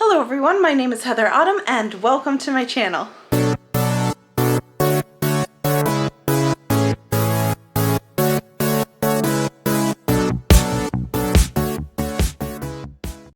Hello everyone, my name is Heather Autumn and welcome to my channel.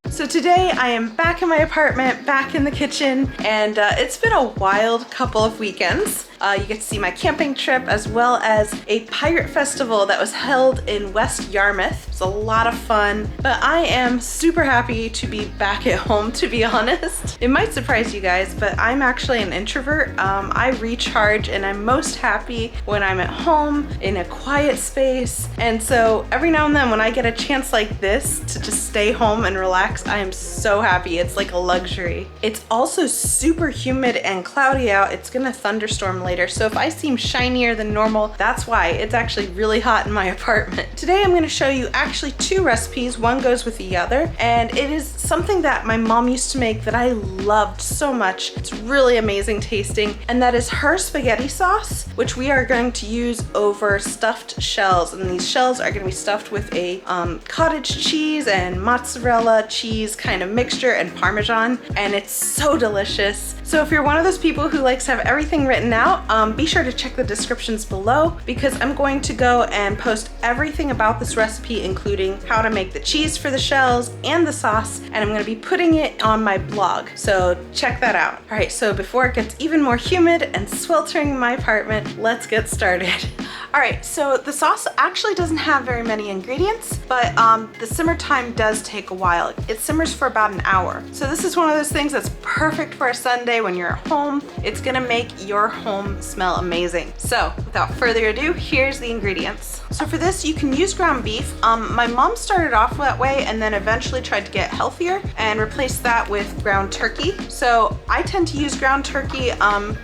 So today I am back in my apartment, back in the kitchen, and it's been a wild couple of weekends. You get to see my camping trip as well as a pirate festival that was held in West Yarmouth. It's a lot of fun, but I am super happy to be back at home, to be honest. It might surprise you guys, but I'm actually an introvert. I recharge and I'm most happy when I'm at home in a quiet space. And so every now and then when I get a chance like this to just stay home and relax, I am so happy. It's like a luxury. It's also super humid and cloudy out. It's gonna thunderstorm later. So if I seem shinier than normal, that's why. It's actually really hot in my apartment. Today I'm gonna show you actually two recipes. One goes with the other, and it is something that my mom used to make that I loved so much. It's really amazing tasting, and that is her spaghetti sauce, which we are going to use over stuffed shells. And these shells are gonna be stuffed with a cottage cheese and mozzarella cheese kind of mixture and Parmesan, and it's so delicious. So if you're one of those people who likes to have everything written out, be sure to check the descriptions below because I'm going to go and post everything about this recipe, including how to make the cheese for the shells and the sauce, and I'm going to be putting it on my blog, so check that out. All right, so before it gets even more humid and sweltering in my apartment, let's get started. All right, so the sauce actually doesn't have very many ingredients, but the simmer time does take a while. It simmers for about an hour. So this is one of those things that's perfect for a Sunday when you're at home. It's gonna make your home smell amazing. So without further ado, here's the ingredients. So for this, you can use ground beef. My mom started off that way and then eventually tried to get healthier and replaced that with ground turkey. So I tend to use ground turkey.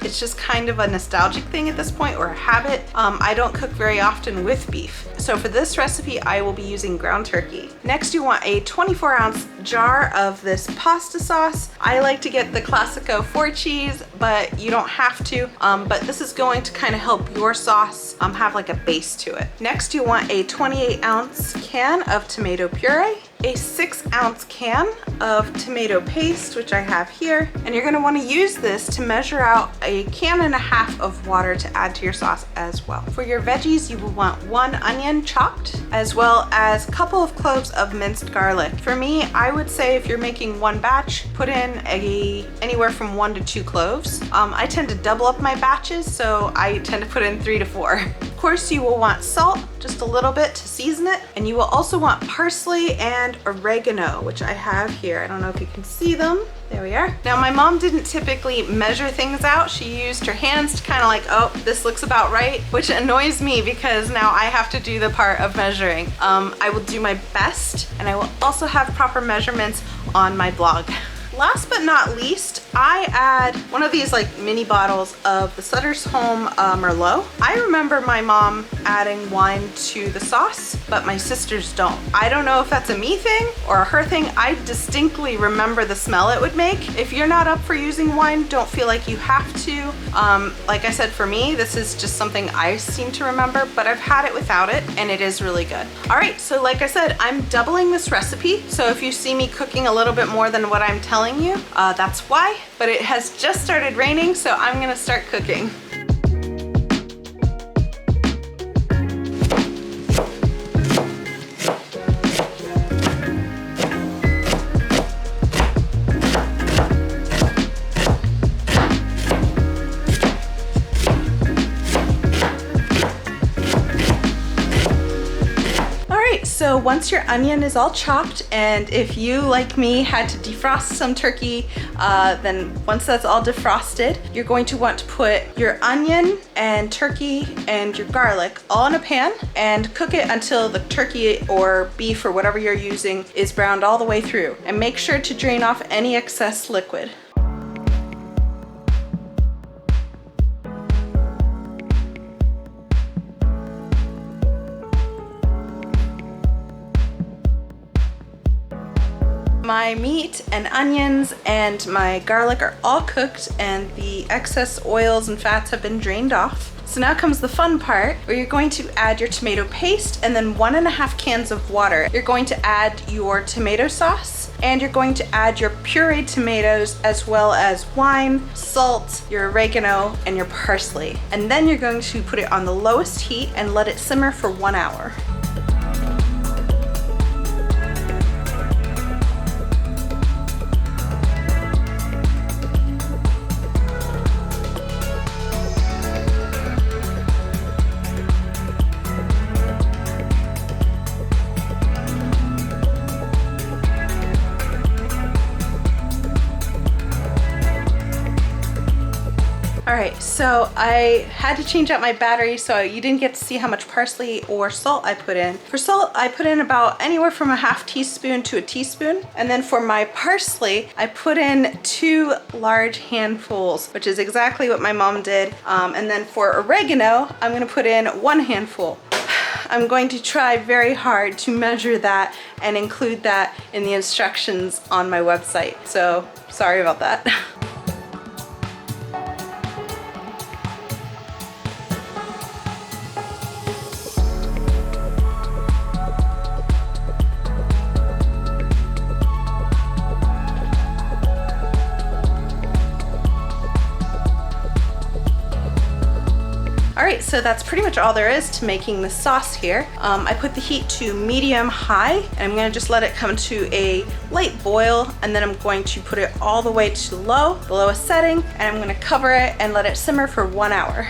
It's just kind of a nostalgic thing at this point, or a habit. I don't cook very often with beef. So for this recipe, I will be using ground turkey. Next, you want a 24-ounce jar of this pasta sauce. I like to get the Classico 4 cheese, but you don't have to. But this is going to kind of help your sauce have like a base to it. Next, you want a 28-ounce can of tomato puree, a 6-ounce can of tomato paste, which I have here, and you're gonna wanna use this to measure out a can and a half of water to add to your sauce as well. For your veggies, you will want 1 onion chopped, as well as a couple of cloves of minced garlic. For me, I would say if you're making one batch, put in anywhere from 1 to 2 cloves. I tend to double up my batches, so I tend to put in 3 to 4. Of course, you will want salt, just a little bit to season it, and you will also want parsley and oregano, which I have here. I don't know if you can see them. There we are. Now, my mom didn't typically measure things out. She used her hands to kind of like, oh, this looks about right, which annoys me because now I have to do the part of measuring. I will do my best, and I will also have proper measurements on my blog. Last but not least, I add one of these like mini bottles of the Sutter's Home Merlot. I remember my mom adding wine to the sauce, but my sisters don't. I don't know if that's a me thing or a her thing. I distinctly remember the smell it would make. If you're not up for using wine, don't feel like you have to. Like I said, for me, this is just something I seem to remember, but I've had it without it and it is really good. All right, so like I said, I'm doubling this recipe. So if you see me cooking a little bit more than what I'm telling you, that's why, but it has just started raining, so I'm gonna start cooking. So once your onion is all chopped, and if you, like me, had to defrost some turkey, then once that's all defrosted, you're going to want to put your onion and turkey and your garlic all in a pan and cook it until the turkey or beef or whatever you're using is browned all the way through. And make sure to drain off any excess liquid. My meat and onions and my garlic are all cooked and the excess oils and fats have been drained off. So now comes the fun part where you're going to add your tomato paste and then 1.5 cans of water. You're going to add your tomato sauce And you're going to add your pureed tomatoes as well as wine, salt, your oregano, and your parsley. And then you're going to put it on the lowest heat and let it simmer for 1 hour. Alright, so I had to change out my battery, so you didn't get to see how much parsley or salt I put in. For salt, I put in about anywhere from a half teaspoon to a teaspoon. And then for my parsley, I put in 2 large handfuls, which is exactly what my mom did. And then for oregano, I'm going to put in 1 handful. I'm going to try very hard to measure that and include that in the instructions on my website. So sorry about that. Alright, so that's pretty much all there is to making the sauce here. I put the heat to medium-high, and I'm going to just let it come to a light boil, and then I'm going to put it all the way to low, the lowest setting, and I'm going to cover it and let it simmer for 1 hour.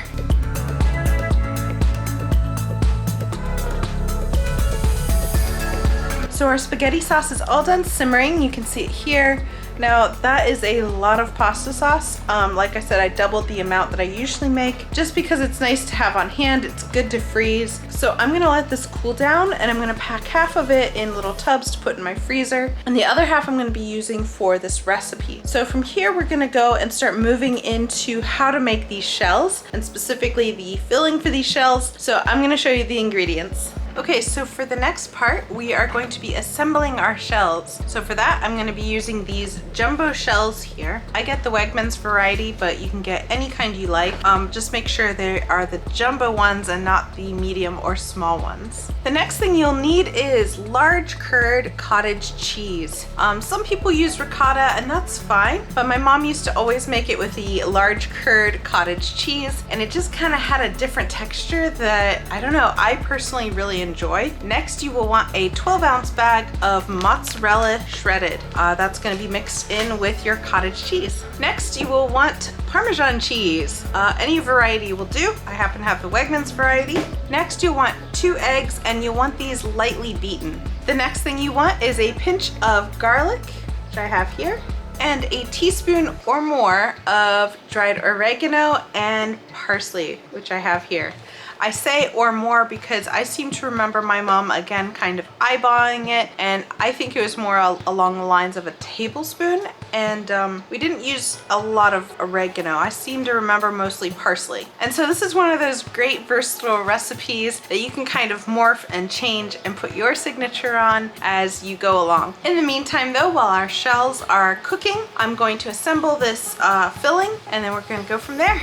So our spaghetti sauce is all done simmering. You can see it here. Now that is a lot of pasta sauce. Like I said, I doubled the amount that I usually make just because it's nice to have on hand. It's good to freeze. So I'm gonna let this cool down, and I'm gonna pack half of it in little tubs to put in my freezer, and the other half I'm gonna be using for this recipe. So from here, we're gonna go and start moving into how to make these shells, and specifically the filling for these shells. So I'm gonna show you the ingredients. Okay, so for the next part, we are going to be assembling our shells. So for that, I'm gonna be using these jumbo shells here. I get the Wegmans variety, but you can get any kind you like. Just make sure they are the jumbo ones and not the medium or small ones. The next thing you'll need is large curd cottage cheese. Some people use ricotta, and that's fine, but my mom used to always make it with the large curd cottage cheese, and it just kind of had a different texture that, I don't know, I personally really enjoy. Next, you will want a 12-ounce bag of mozzarella shredded. That's going to be mixed in with your cottage cheese. Next, you will want Parmesan cheese. Any variety will do. I happen to have the Wegmans variety. Next, you'll want 2 eggs, and you'll want these lightly beaten. The next thing you want is a pinch of garlic, which I have here, and a teaspoon or more of dried oregano and parsley, which I have here. I say or more because I seem to remember my mom, again, kind of eyeballing it, and I think it was more along the lines of a tablespoon, and we didn't use a lot of oregano. I seem to remember mostly parsley. And so this is one of those great versatile recipes that you can kind of morph and change and put your signature on as you go along. In the meantime though, while our shells are cooking, I'm going to assemble this filling, and then we're going to go from there.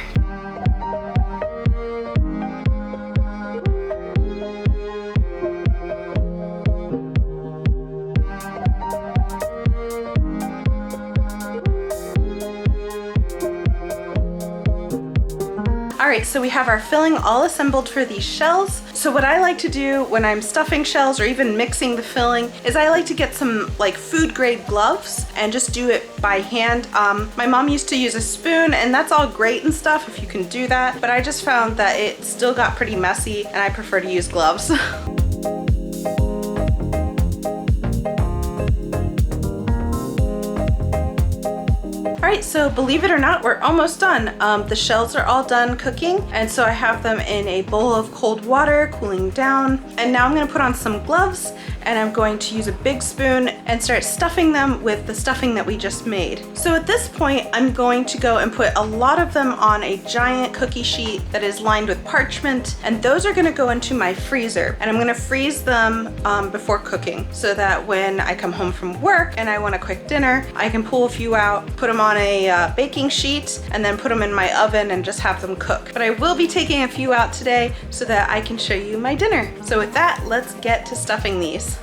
All right, so we have our filling all assembled for these shells. So what I like to do when I'm stuffing shells or even mixing the filling is I like to get some like food grade gloves and just do it by hand. My mom used to use a spoon, and that's all great and stuff if you can do that, but I just found that it still got pretty messy, and I prefer to use gloves. All right, so believe it or not, we're almost done. The shells are all done cooking, and so I have them in a bowl of cold water, cooling down. And now I'm gonna put on some gloves, and I'm going to use a big spoon and start stuffing them with the stuffing that we just made. So at this point, I'm going to go and put a lot of them on a giant cookie sheet that is lined with parchment, and those are gonna go into my freezer. And I'm gonna freeze them before cooking, so that when I come home from work and I want a quick dinner, I can pull a few out, put them on a baking sheet, and then put them in my oven and just have them cook. But I will be taking a few out today so that I can show you my dinner. So with that, let's get to stuffing these.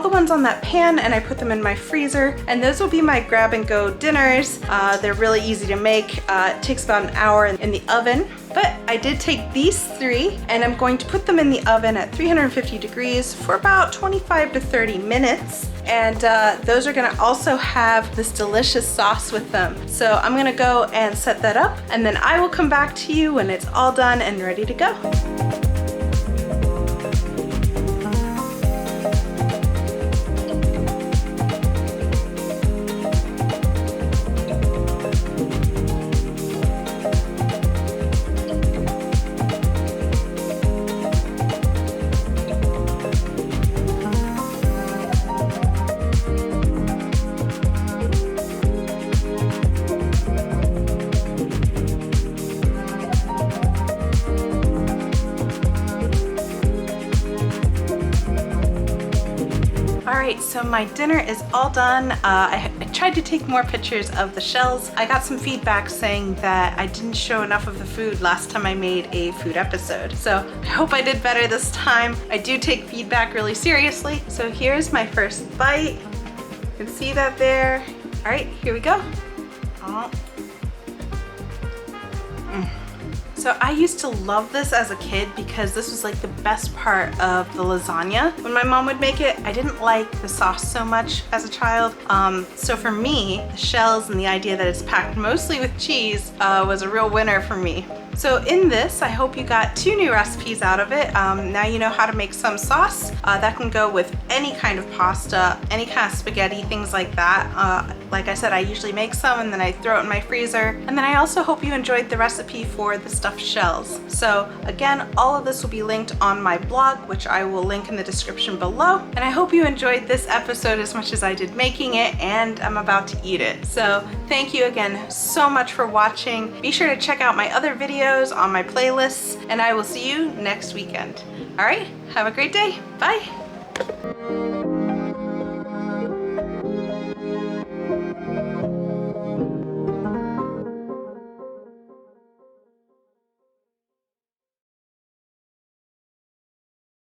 all the ones on that pan and I put them in my freezer, and those will be my grab and go dinners. They're really easy to make. It takes about an hour in the oven. But I did take these 3 and I'm going to put them in the oven at 350 degrees for about 25 to 30 minutes. And those are gonna also have this delicious sauce with them. So I'm gonna go and set that up, and then I will come back to you when it's all done and ready to go. Alright, so my dinner is all done. I tried to take more pictures of the shells. I got some feedback saying that I didn't show enough of the food last time I made a food episode. So I hope I did better this time. I do take feedback really seriously. So here's my first bite. You can see that there. Alright, here we go. So I used to love this as a kid because this was like the best part of the lasagna. When my mom would make it, I didn't like the sauce so much as a child. So for me, the shells and the idea that it's packed mostly with cheese was a real winner for me. So in this, I hope you got 2 new recipes out of it. Now you know how to make some sauce. That can go with any kind of pasta, any kind of spaghetti, things like that. Like I said, I usually make some and then I throw it in my freezer. And then I also hope you enjoyed the recipe for the stuffed shells. So again, all of this will be linked on my blog, which I will link in the description below. And I hope you enjoyed this episode as much as I did making it, and I'm about to eat it. So thank you again so much for watching. Be sure to check out my other videos on my playlists, and I will see you next weekend. All right, have a great day. Bye.